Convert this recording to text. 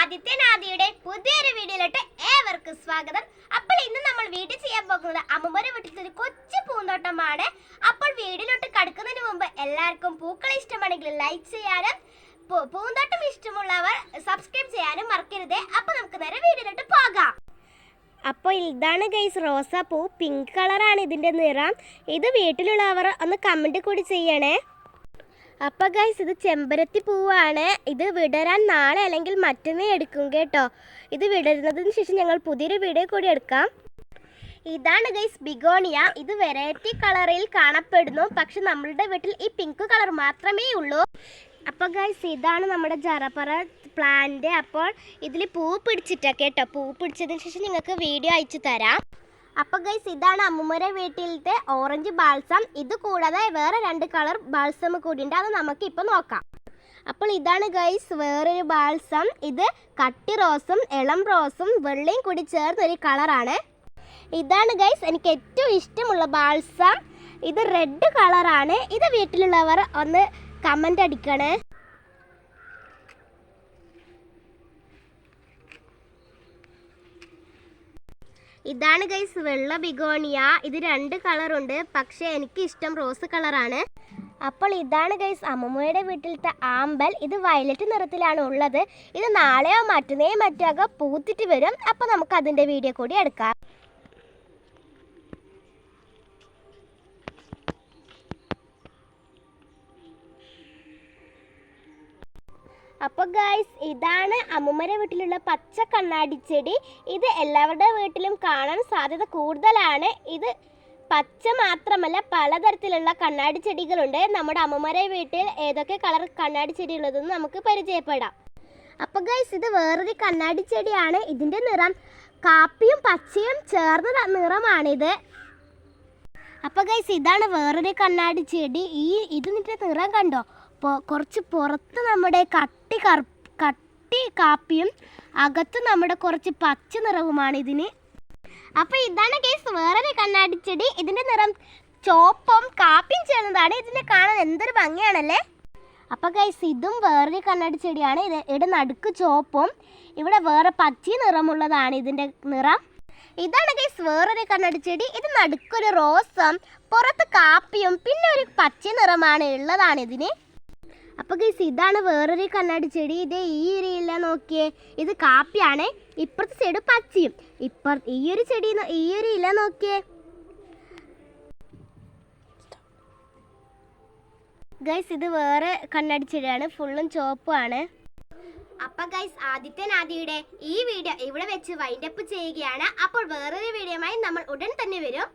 ആദിത്യ നാദിയുടെ പുതിയൊരു വീഡിയോയിലോട്ട് ഏവർക്കും സ്വാഗതം. അപ്പോൾ ഇന്ന് നമ്മൾ വീഡിയോ ചെയ്യാൻ പോകുന്നത് അമ്മമ്മയുടെ വീട്ടിലത്തെ ഒരു കൊച്ചു പൂന്തോട്ടമാണ്. അപ്പോൾ വീഡിയോയിലോട്ട് കടക്കുന്നതിന് മുമ്പ് എല്ലാവർക്കും പൂക്കളെ ഇഷ്ടമാണെങ്കിൽ ലൈക്ക് ചെയ്യാനും പൂന്തോട്ടം ഇഷ്ടമുള്ളവർ സബ്സ്ക്രൈബ് ചെയ്യാനും മറക്കരുത്. അപ്പോൾ നമുക്ക് നേരെ വീഡിയോയിലോട്ട് പോകാം. അപ്പോൾ ഇതാണ് ഗൈസ് റോസാപ്പൂ, പിങ്ക് കളറാണ് ഇതിൻ്റെ നിറം. ഇത് വീട്ടിലുള്ളവർ ഒന്ന് കമൻറ്റ് കൂടി ചെയ്യണേ. അപ്പോൾ ഗൈസ് ഇത് ചെമ്പരത്തി പൂവാണ്. ഇത് വിടരാൻ നാളെ അല്ലെങ്കിൽ മറ്റന്നേ എടുക്കും കേട്ടോ. ഇത് വിടരുന്നതിന് ശേഷം ഞങ്ങൾ പുതിയൊരു വീഡിയോ കൂടി എടുക്കാം. ഇതാണ് ഗൈസ് ബിഗോണിയ. ഇത് വെറൈറ്റി കളറിൽ കാണപ്പെടുന്നു, പക്ഷെ നമ്മളുടെ വീട്ടിൽ ഈ പിങ്ക് കളർ മാത്രമേ ഉള്ളൂ. അപ്പോൾ ഗൈസ് ഇതാണ് നമ്മുടെ ജറപറ പ്ലാന്റ്. അപ്പോൾ ഇതിൽ പൂ പിടിച്ചിട്ടാ കേട്ടോ. പൂ പിടിച്ചതിന് ശേഷം നിങ്ങൾക്ക് വീഡിയോ അയച്ചു തരാം. അപ്പോൾ ഗൈസ് ഇതാണ് അമ്മൂമ്മയുടെ വീട്ടിലത്തെ ഓറഞ്ച് ബാൾസം. ഇത് കൂടാതെ വേറെ 2 കളർ ബാൾസം കൂടിയുണ്ട്, അത് നമുക്ക് ഇപ്പോൾ നോക്കാം. അപ്പോൾ ഇതാണ് ഗൈസ് വേറൊരു ബാൾസം. ഇത് കട്ടി റോസും ഇളം റോസും വെള്ളയും കൂടി ചേർന്നൊരു കളറാണ്. ഇതാണ് ഗൈസ് എനിക്ക് ഏറ്റവും ഇഷ്ടമുള്ള ബാൾസം. ഇത് റെഡ് കളറാണ്. ഇത് വീട്ടിലുള്ളവർ ഒന്ന് കമൻ്റ് അടിക്കണേ. ഇതാണ് ഗൈസ് വെള്ള ബിഗോണിയ. ഇത് 2 കളറുണ്ട്, പക്ഷേ എനിക്ക് ഇഷ്ടം റോസ് കളറാണ്. അപ്പോൾ ഇതാണ് ഗൈസ് അമ്മമ്മയുടെ വീട്ടിലത്തെ ആമ്പൽ. ഇത് വയലറ്റ് നിറത്തിലാണ് ഉള്ളത്. ഇത് നാളെയോ മറ്റോ പൂത്തിട്ട് വരും. അപ്പോൾ നമുക്ക് അതിൻ്റെ വീഡിയോ കൂടി എടുക്കാം. അപ്പോൾ ഗൈസ് ഇതാണ് അമ്മൂമ്മയുടെ വീട്ടിലുള്ള പച്ച കണ്ണാടി ചെടി. ഇത് എല്ലാവരുടെ വീട്ടിലും കാണാൻ സാധ്യത കൂടുതലാണ്. ഇത് പച്ച മാത്രമല്ല, പലതരത്തിലുള്ള കണ്ണാടി ചെടികളുണ്ട്. നമ്മുടെ അമ്മൂമ്മയുടെ വീട്ടിൽ ഏതൊക്കെ കളർ കണ്ണാടി ചെടി ഉള്ളതെന്ന് നമുക്ക് പരിചയപ്പെടാം. അപ്പോൾ ഗൈസ് ഇത് വേറൊരു കണ്ണാടി ചെടിയാണ്. ഇതിൻ്റെ നിറം കാപ്പിയും പച്ചയും ചേർന്ന നിറമാണിത്. അപ്പോൾ ഗൈസ് ഇതാണ് വേറൊരു കണ്ണാടി ചെടി. ഇതിൻ്റെ നിറം കണ്ടോ? കുറച്ച് പുറത്ത് നമ്മുടെ കട്ടി കാപ്പിയും അകത്ത് നമ്മുടെ കുറച്ച് പച്ച നിറവുമാണ് ഇതിന്. അപ്പോൾ ഇതാണ് ഗൈസ് വേറൊരു കണ്ണാടി ചെടി. ഇതിൻ്റെ നിറം ചോപ്പും കാപ്പിയും ചേർന്നതാണ്. ഇതിനെ കാണാൻ എന്തൊരു ഭംഗിയാണല്ലേ. അപ്പോൾ ഗൈസ് ഇതും വേറൊരു കണ്ണാടി ചെടിയാണ്. ഇവിടെ നടുക്ക് ചോപ്പും ഇവിടെ വേറെ പച്ച നിറമുള്ളതാണ് ഇതിൻ്റെ നിറം. ഇതാണ് ഗൈസ് വേറൊരു കണ്ണാടി ചെടി. ഇത് നടുക്കൊരു റോസും പുറത്ത് കാപ്പിയും പിന്നെ ഒരു പച്ച നിറമാണ് ഉള്ളതാണ് ഇതിന്. അപ്പോൾ ഗൈസ് ഇതാണ് വേറൊരു കണ്ണാടി ചെടി. ഇത് ഈ ഒരു ഇല നോക്കിയേ, ഇത് കാപ്പിയാണ്. ഇപ്പുറത്തെ സൈഡ് പച്ചയും. ഈ ഒരു ചെടി ഈ ഒരു ഇല നോക്കിയേ ഗൈസ്, ഇത് വേറെ കണ്ണാടി ചെടിയാണ്. ഫുള്ളും ചുവപ്പാണ്. അപ്പോൾ ഗൈസ് ആദിത്യ നാദിയുടെ ഈ വീഡിയോ ഇവിടെ വെച്ച് വൈൻഡപ്പ് ചെയ്യുകയാണ്. അപ്പോൾ വേറൊരു വീഡിയോയുമായി നമ്മൾ ഉടൻ തന്നെ വരും.